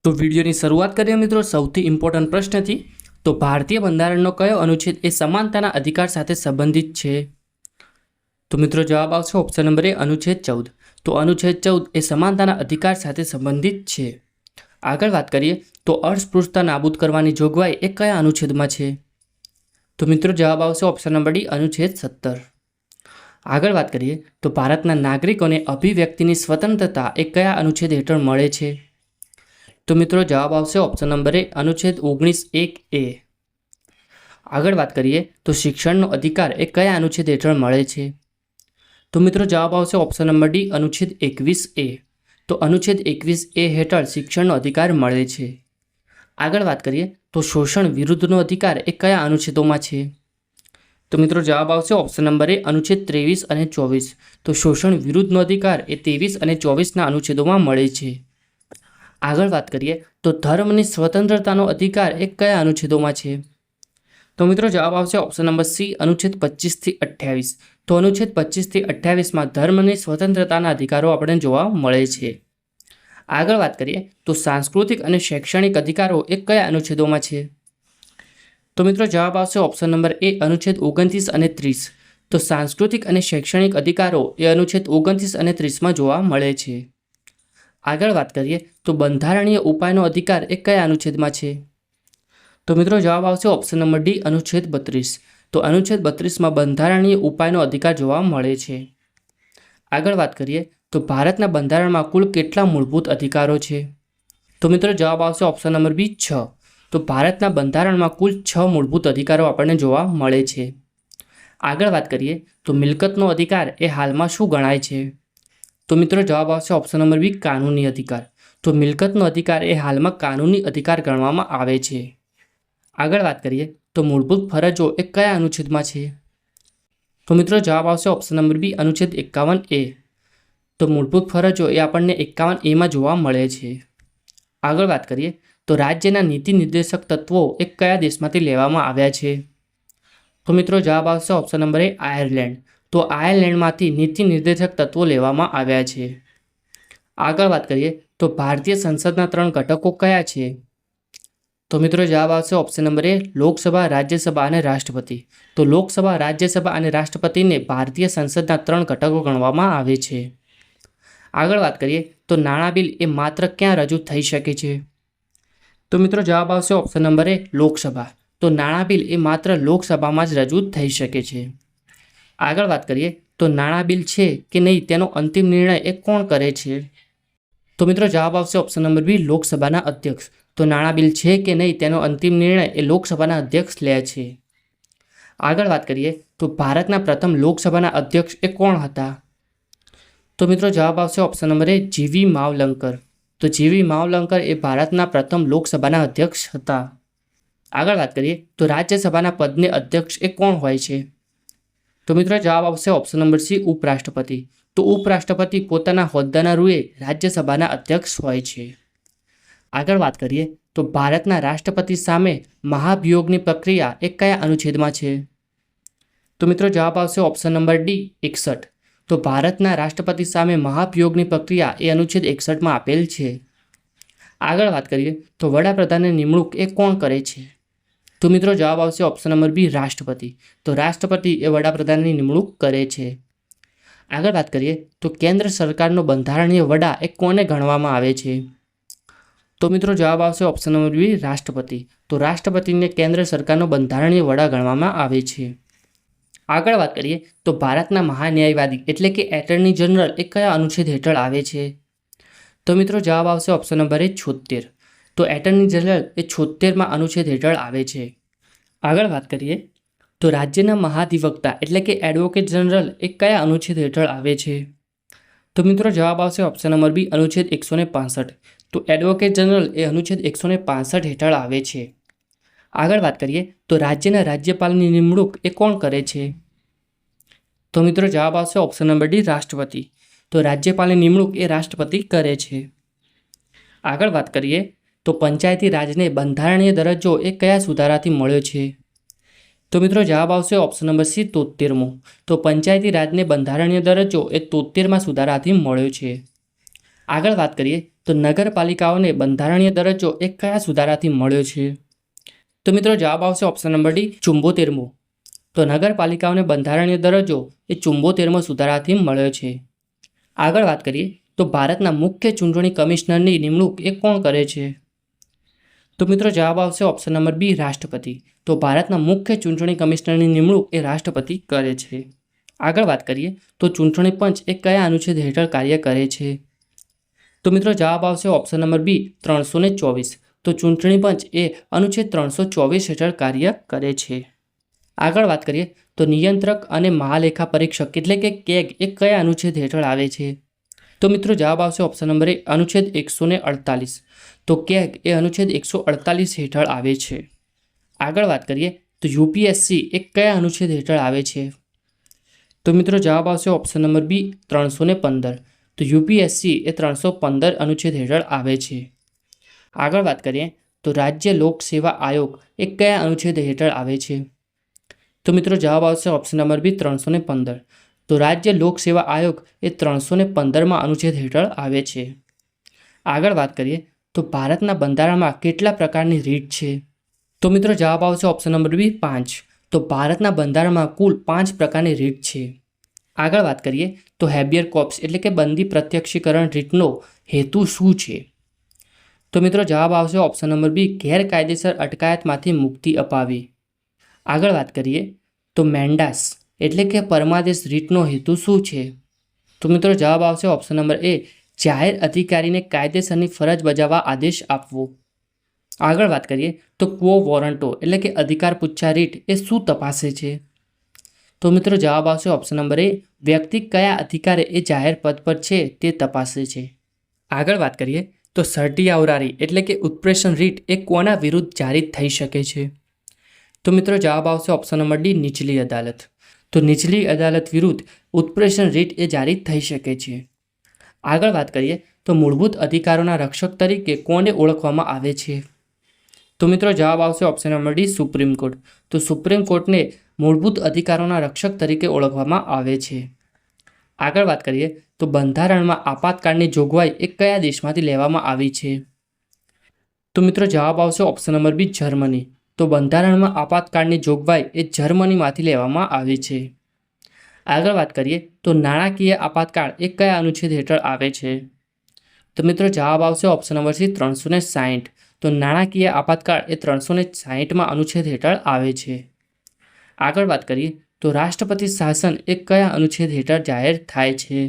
તો વિડીયોની શરૂઆત કરીએ મિત્રો સૌથી ઇમ્પોર્ટન્ટ પ્રશ્નથી। તો ભારતીય બંધારણનો કયો અનુચ્છેદ એ સમાનતાના અધિકાર સાથે સંબંધિત છે? તો મિત્રો જવાબ આવશે ઓપ્શન નંબર એ અનુચ્છેદ 14। તો અનુચ્છેદ 14 એ સમાનતાના અધિકાર સાથે સંબંધિત છે। આગળ વાત કરીએ તો અસ્પૃશ્યતા નાબૂદ કરવાની જોગવાઈ એ કયા અનુચ્છેદમાં છે? તો મિત્રો જવાબ આવશે ઓપ્શન નંબર ડી અનુચ્છેદ 17। આગળ વાત કરીએ તો ભારતના નાગરિકોને અભિવ્યક્તિની સ્વતંત્રતા એ કયા અનુચ્છેદ હેઠળ મળે છે? તો મિત્રો જવાબ આવશે ઓપ્શન નંબર એ અનુચ્છેદ 19(1)(a। આગળ વાત કરીએ તો શિક્ષણનો અધિકાર એ કયા અનુચ્છેદ હેઠળ મળે છે? તો મિત્રો જવાબ આવશે ઓપ્શન નંબર ડી અનુચ્છેદ 21(a)। તો અનુચ્છેદ 21(a) હેઠળ શિક્ષણનો અધિકાર મળે છે। આગળ વાત કરીએ તો શોષણ વિરુદ્ધનો અધિકાર એ કયા અનુચ્છેદોમાં છે? તો મિત્રો જવાબ આવશે ઓપ્શન નંબર એ અનુચ્છેદ 23 અને 24। તો શોષણ વિરુદ્ધનો અધિકાર એ 23 અને 24ના અનુચ્છેદોમાં મળે છે। આગળ વાત કરીએ તો ધર્મની સ્વતંત્રતાનો અધિકાર એ કયા અનુચ્છેદોમાં છે? તો મિત્રો જવાબ આવશે ઓપ્શન નંબર સી અનુચ્છેદ 25 થી 28। તો અનુચ્છેદ 25 થી 28માં ધર્મની સ્વતંત્રતાના અધિકારો આપણે જોવા મળે છે। આગળ વાત કરીએ તો સાંસ્કૃતિક અને શૈક્ષણિક અધિકારો એ કયા અનુચ્છેદોમાં છે? તો મિત્રો જવાબ આવશે ઓપ્શન નંબર એ અનુચ્છેદ 29 અને 30। તો સાંસ્કૃતિક અને શૈક્ષણિક અધિકારો એ અનુચ્છેદ 29 અને 30માં જોવા મળે છે। આગળ વાત કરીએ તો બંધારણીય ઉપાયનો અધિકાર એ કયા અનુચ્છેદમાં છે? તો મિત્રો જવાબ આવશે ઓપ્શન નંબર ડી અનુચ્છેદ 32। તો અનુચ્છેદ 32માં બંધારણીય ઉપાયનો અધિકાર જોવા મળે છે। આગળ વાત કરીએ તો ભારતના બંધારણમાં કુલ કેટલા મૂળભૂત અધિકારો છે? તો મિત્રો જવાબ આવશે ઓપ્શન નંબર બી 6। તો ભારતના બંધારણમાં કુલ 6 મૂળભૂત અધિકારો આપણને જોવા મળે છે। આગળ વાત કરીએ તો મિલકતનો અધિકાર એ હાલમાં શું ગણાય છે? તો મિત્રો જવાબ આવશે ઓપ્શન નંબર બી કાનૂની અધિકાર। તો મિલકતનો અધિકાર એ હાલમાં કાનૂની અધિકાર ગણવામાં આવે છે। આગળ વાત કરીએ તો મૂળભૂત ફરજો એ કયા અનુચ્છેદમાં છે? તો મિત્રો જવાબ આવશે ઓપ્શન નંબર બી અનુચ્છેદ 51(a). તો મૂળભૂત ફરજો એ આપણને 51(a)માં જોવા મળે છે। આગળ વાત કરીએ તો રાજ્યના નીતિ નિર્દેશક તત્વો એ કયા દેશમાંથી લેવામાં આવ્યા છે? તો મિત્રો જવાબ આવશે ઓપ્શન નંબર એ આયર્લેન્ડ। તો આયર્લેન્ડમાંથી નીતિ નિર્દેશક તત્વો લેવામાં આવ્યા છે। આગળ વાત કરીએ તો ભારતીય સંસદના 3 ઘટકો કયા છે? તો મિત્રો જવાબ આવશે ઓપ્શન નંબર એ લોકસભા, રાજ્યસભા અને રાષ્ટ્રપતિ। તો લોકસભા, રાજ્યસભા અને રાષ્ટ્રપતિને ભારતીય સંસદના 3 ઘટકો ગણવામાં આવે છે। આગળ વાત કરીએ તો નાણાં બિલ એ માત્ર ક્યાં રજૂ થઈ શકે છે? તો મિત્રો જવાબ આવશે ઓપ્શન નંબર એ લોકસભા। તો નાણાં બિલ એ માત્ર લોકસભામાં જ રજૂ થઈ શકે છે। આગળ વાત કરીએ તો નાણાં બિલ છે કે નહીં તેનો અંતિમ નિર્ણય એ કોણ કરે છે? તો મિત્રો જવાબ આવશે ઓપ્શન નંબર બી લોકસભાના અધ્યક્ષ। તો નાણાં બિલ છે કે નહીં તેનો અંતિમ નિર્ણય એ લોકસભાના અધ્યક્ષ લે છે। આગળ વાત કરીએ તો ભારતના પ્રથમ લોકસભાના અધ્યક્ષ એ કોણ હતા? તો મિત્રો જવાબ આવશે ઓપ્શન નંબર એ જીવી માવલંકર। તો જીવી માવલંકર એ ભારતના પ્રથમ લોકસભાના અધ્યક્ષ હતા। આગળ વાત કરીએ તો રાજ્યસભાના પદને અધ્યક્ષ એ કોણ હોય છે? તો મિત્રો જવાબ આવશે ઓપ્શન નંબર સી ઉપરાષ્ટ્રપતિ। તો ઉપરાષ્ટ્રપતિ પોતાના હોદ્દાના રૂએ રાજ્યસભાના અધ્યક્ષ હોય છે। આગળ વાત કરીએ તો ભારતના રાષ્ટ્રપતિ સામે મહાભિયોગની પ્રક્રિયા એ કયા અનુચ્છેદમાં છે? તો મિત્રો જવાબ આવશે ઓપ્શન નંબર ડી 61। તો ભારતના રાષ્ટ્રપતિ સામે મહાભિયોગની પ્રક્રિયા એ અનુચ્છેદ 61માં આપેલ છે। આગળ વાત કરીએ તો વડાપ્રધાનની નિમણૂક એ કોણ કરે છે? તો મિત્રો જવાબ આવશે ઓપ્શન નંબર બી રાષ્ટ્રપતિ। તો રાષ્ટ્રપતિ એ વડાપ્રધાનની નિમણૂક કરે છે। આગળ વાત કરીએ તો કેન્દ્ર સરકારનો બંધારણીય વડા એ કોને ગણવામાં આવે છે? તો મિત્રો જવાબ આવશે ઓપ્શન નંબર બી રાષ્ટ્રપતિ। તો રાષ્ટ્રપતિને કેન્દ્ર સરકારનો બંધારણીય વડા ગણવામાં આવે છે। આગળ વાત કરીએ તો ભારતના મહાન્યાયવાદી એટલે કે એટર્ની જનરલ એ કયા અનુચ્છેદ હેઠળ આવે છે? તો મિત્રો જવાબ આવશે ઓપ્શન નંબર એ 76। તો એટર્ની જનરલ એ 76માં અનુચ્છેદ હેઠળ આવે છે। આગળ વાત કરીએ તો રાજ્યના મહાધિવક્તા એટલે કે એડવોકેટ જનરલ એ કયા અનુચ્છેદ હેઠળ આવે છે? તો મિત્રો જવાબ આવશે ઓપ્શન નંબર બી અનુચ્છેદ 165। તો એડવોકેટ જનરલ એ અનુચ્છેદ 165 હેઠળ આવે છે। આગળ વાત કરીએ તો રાજ્યના રાજ્યપાલની નિમણૂક એ કોણ કરે છે? તો મિત્રો જવાબ આવશે ઓપ્શન નંબર ડી રાષ્ટ્રપતિ। તો રાજ્યપાલની નિમણૂક એ રાષ્ટ્રપતિ કરે છે। આગળ વાત કરીએ તો પંચાયતી રાજને બંધારણીય દરજ્જો એ કયા સુધારાથી મળ્યો છે? તો મિત્રો જવાબ આવશે ઓપ્શન નંબર સી 73મો। તો પંચાયતી રાજને બંધારણીય દરજ્જો એ 73માં સુધારાથી મળ્યો છે। આગળ વાત કરીએ તો નગરપાલિકાઓને બંધારણીય દરજ્જો એ કયા સુધારાથી મળ્યો છે? તો મિત્રો જવાબ આવશે ઓપ્શન નંબર ડી 74મો. તો નગરપાલિકાઓને બંધારણીય દરજ્જો એ 74મો સુધારાથી મળ્યો છે. આગળ વાત કરીએ તો ભારતના મુખ્ય ચૂંટણી કમિશનરની નિમણૂક એ કોણ કરે છે? તો મિત્રો જવાબ આવશે ઓપ્શન નંબર બી રાષ્ટ્રપતિ. તો ભારતના મુખ્ય ચૂંટણી કમિશનરની નિમણૂક એ રાષ્ટ્રપતિ કરે છે. આગળ વાત કરીએ તો ચૂંટણી પંચ એ કયા અનુચ્છેદ હેઠળ કાર્ય કરે છે? તો મિત્રો જવાબ આવશે ઓપ્શન નંબર બી 324. તો ચૂંટણી પંચ એ અનુચ્છેદ 324 હેઠળ કાર્ય કરે છે. આગળ વાત કરીએ તો નિયંત્રક અને મહાલેખા પરીક્ષક એટલે કે કેગ એ કયા અનુચ્છેદ હેઠળ આવે છે? તો મિત્રો જવાબ આવશે ઓપ્શન નંબર એ અનુચ્છેદ 148. તો કેગ એ અનુચ્છેદ 148 હેઠળ આવે છે. આગળ વાત કરીએ તો યુપીએસસી એ કયા અનુચ્છેદ હેઠળ આવે છે? તો મિત્રો જવાબ આવશે ઓપ્શન નંબર બી 315. તો યુપીએસસી એ 315 અનુચ્છેદ હેઠળ આવે છે. આગળ વાત કરીએ તો રાજ્ય લોક સેવા આયોગ એ કયા અનુચ્છેદ હેઠળ આવે છે? તો મિત્રો જવાબ આવશે ઓપ્શન નંબર બી 315. તો રાજ્ય લોક સેવા આયોગ એ 315માં અનુચ્છેદ હેઠળ આવે છે. આગળ વાત કરીએ તો ભારતના બંધારણમાં કેટલા પ્રકારની રીત છે? તો મિત્રો જવાબ આવશે ઓપ્શન નંબર બી 5. તો ભારતના બંધારણમાં કુલ 5 પ્રકારની રીત છે. આગળ વાત કરીએ તો હેબિયર કોર્પસ એટલે કે બંદી પ્રત્યક્ષીકરણ રીતનો હેતુ શું છે? તો મિત્રો જવાબ આવશે ઓપ્શન નંબર બી ગેરકાયદેસર અટકાયતમાંથી મુક્તિ અપાવી. આગળ વાત કરીએ તો મેન્ડાસ એટલે કે પરમાદેશ રીતનો હેતુ શું છે? તો મિત્રો જવાબ આવશે ઓપ્શન નંબર એ જાહેર અધિકારીને કાયદેસરની ફરજ બજાવવા આદેશ આપવો. આગળ વાત કરીએ તો ક્વો વોરંટો એટલે કે અધિકાર પુચ્છા રીટ એ શું તપાસે છે? તો મિત્રો જવાબ આવશે ઓપ્શન નંબર એ વ્યક્તિ કયા અધિકારે એ જાહેર પદ પર છે તે તપાસે છે. આગળ વાત કરીએ તો સર્ટિયાવરારી એટલે કે ઉત્પ્રેષણ રીટ એ કોના વિરુદ્ધ જારી થઈ શકે છે? તો મિત્રો જવાબ આવશે ઓપ્શન નંબર ડી નીચલી અદાલત. તો નીચલી અદાલત વિરુદ્ધ ઉત્પ્રેષણ રીટ એ જારી થઈ શકે છે. આગળ વાત કરીએ તો મૂળભૂત અધિકારોના રક્ષક તરીકે કોને ઓળખવામાં આવે છે? તો મિત્રો જવાબ આવશે option number D supreme court. તો સુપ્રીમ કોર્ટને મૂળભૂત અધિકારોના રક્ષક તરીકે ઓળખવામાં આવે છે. આગળ વાત કરીએ તો બંધારણમાં આપાતકાળની જોગવાઈ એ કયા દેશમાંથી લેવામાં આવી છે? તો મિત્રો જવાબ આવશે ઓપ્શન નંબર બી જર્મની. તો બંધારણમાં આપાતકાળની જોગવાઈ એ જર્મનીમાંથી લેવામાં આવી છે. આગળ વાત કરીએ તો નાણાકીય આપાતકાળ એ કયા અનુચ્છેદ હેઠળ આવે છે? તો મિત્રો જવાબ આવશે ઓપ્શન નંબર સી 360. તો નાણાકીય આપાતકાળ એ 360માં અનુચ્છેદ હેઠળ આવે છે. આગળ વાત કરીએ તો રાષ્ટ્રપતિ શાસન એ કયા અનુચ્છેદ હેઠળ જાહેર થાય છે?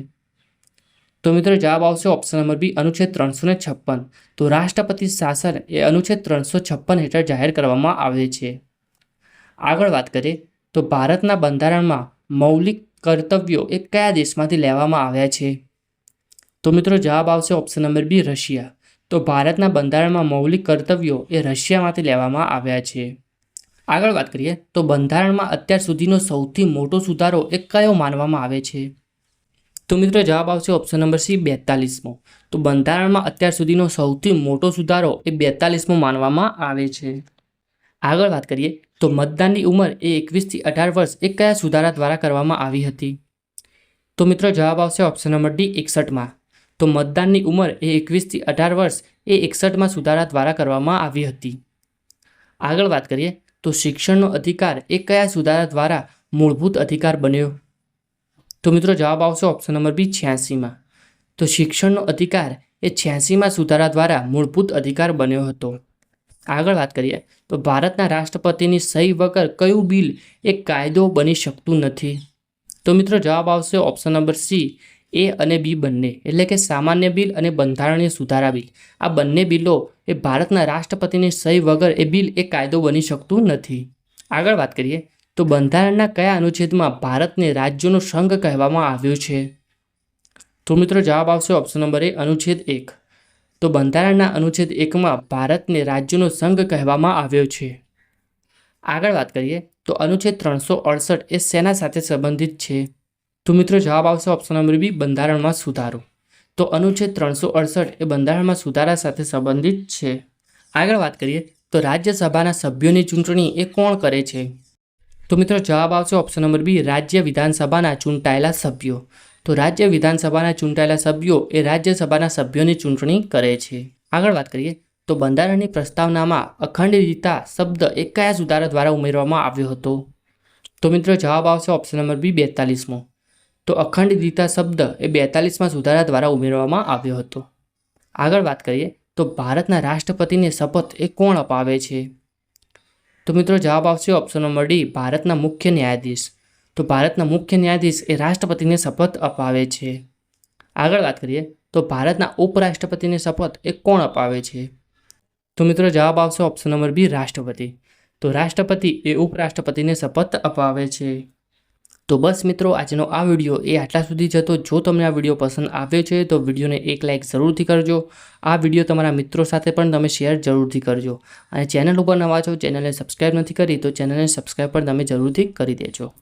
તો મિત્રો જવાબ આવશે ઓપ્શન નંબર બી અનુચ્છેદ 356. તો રાષ્ટ્રપતિ શાસન એ અનુચ્છેદ 356 હેઠળ જાહેર કરવામાં આવે છે. આગળ વાત કરીએ તો ભારતના બંધારણમાં મૌલિક કર્તવ્યો એ કયા દેશમાંથી લેવામાં આવ્યા છે? તો મિત્રો જવાબ આવશે ઓપ્શન નંબર બી રશિયા. તો ભારતના બંધારણમાં મૌલિક કર્તવ્યો એ રશિયામાંથી લેવામાં આવ્યા છે. આગળ વાત કરીએ તો બંધારણમાં અત્યાર સુધીનો સૌથી મોટો સુધારો એ કયો માનવામાં આવે છે? તો મિત્રો જવાબ આવશે ઓપ્શન નંબર સી 42મો. તો બંધારણમાં અત્યાર સુધીનો સૌથી મોટો સુધારો એ 42મો માનવામાં આવે છે. આગળ વાત કરીએ તો મતદાનની ઉંમર એ 21થી 18 વર્ષ એ કયા સુધારા દ્વારા કરવામાં આવી હતી? તો મિત્રો જવાબ આવશે ઓપ્શન નંબર ડી 61માં. તો મતદાનની ઉંમર એ 21થી 18 વર્ષ એ 61માં સુધારા દ્વારા કરવામાં આવી હતી. આગળ વાત કરીએ તો શિક્ષણનો અધિકાર એ કયા સુધારા દ્વારા મૂળભૂત અધિકાર બન્યો? તો મિત્રો જવાબ આવશે ઓપ્શન નંબર બી 86માં. તો શિક્ષણનો અધિકાર એ 86માં સુધારા દ્વારા મૂળભૂત અધિકાર બન્યો હતો. આગળ વાત કરીએ તો ભારતના રાષ્ટ્રપતિની સહી વગર કયું બિલ એ કાયદો બની શકતું નથી? તો મિત્રો જવાબ આવશે ઓપ્શન નંબર સી એ અને બી બંને એટલે કે સામાન્ય બિલ અને બંધારણીય સુધારા બિલ. આ બંને બિલો એ ભારતના રાષ્ટ્રપતિની સહી વગર એ બિલ એ કાયદો બની શકતું નથી. આગળ વાત કરીએ તો બંધારણના કયા અનુચ્છેદમાં ભારતને રાજ્યોનો સંઘ કહેવામાં આવ્યો છે? તો મિત્રો જવાબ આવશે ઓપ્શન નંબર એ અનુચ્છેદ 1. તો બંધારણના અનુચ્છેદ 1માં ભારતને રાજ્યોનો સંઘ કહેવામાં આવ્યો છે. આગળ વાત કરીએ તો અનુચ્છેદ 368 એ શેના સાથે સંબંધિત છે? તો મિત્રો જવાબ આવશે ઓપ્શન નંબર બી બંધારણમાં સુધારો. તો અનુચ્છેદ 368 એ બંધારણમાં સુધારા સાથે સંબંધિત છે. આગળ વાત કરીએ તો રાજ્યસભાના સભ્યોની ચૂંટણી એ કોણ કરે છે? તો મિત્રો જવાબ આવશે ઓપ્શન નંબર બી રાજ્ય વિધાનસભાના ચૂંટાયેલા સભ્યો. તો રાજ્ય વિધાનસભાના ચૂંટાયેલા સભ્યો એ રાજ્યસભાના સભ્યોની ચૂંટણી કરે છે. આગળ વાત કરીએ તો બંધારણની પ્રસ્તાવનામાં અખંડિતતા શબ્દ એ કયા સુધારા દ્વારા ઉમેરવામાં આવ્યો હતો? તો મિત્રો જવાબ આવશે ઓપ્શન નંબર બી 42મો. તો અખંડિતતા શબ્દ એ 42મા સુધારા દ્વારા ઉમેરવામાં આવ્યો હતો. આગળ વાત કરીએ તો ભારતના રાષ્ટ્રપતિને શપથ એ કોણ અપાવે છે? તો મિત્રો જવાબ આવશે ઓપ્શન નંબર ડી ભારતના મુખ્ય ન્યાયાધીશ. તો ભારતના મુખ્ય ન્યાયાધીશ એ રાષ્ટ્રપતિને શપથ અપાવે છે. આગળ વાત કરીએ તો ભારતના ઉપરાષ્ટ્રપતિને શપથ એ કોણ અપાવે છે? તો મિત્રો જવાબ આવશે ઓપ્શન નંબર બી રાષ્ટ્રપતિ. તો રાષ્ટ્રપતિ એ ઉપરાષ્ટ્રપતિને શપથ અપાવે છે. તો બસ મિત્રો આજનો આ વિડીયો એ આટલા સુધી જ હતો. જો તમને આ વિડીયો પસંદ આવ્યો છે તો વિડીયોને એક લાઇક જરૂરથી કરજો. આ વિડીયો તમારા મિત્રો સાથે પણ તમે શેર જરૂરથી કરજો. અને ચેનલ ઉપર નવા છો, ચેનલને સબસ્ક્રાઈબ નથી કરી તો ચેનલને સબસ્ક્રાઈબ પણ તમે જરૂરથી કરી દેજો.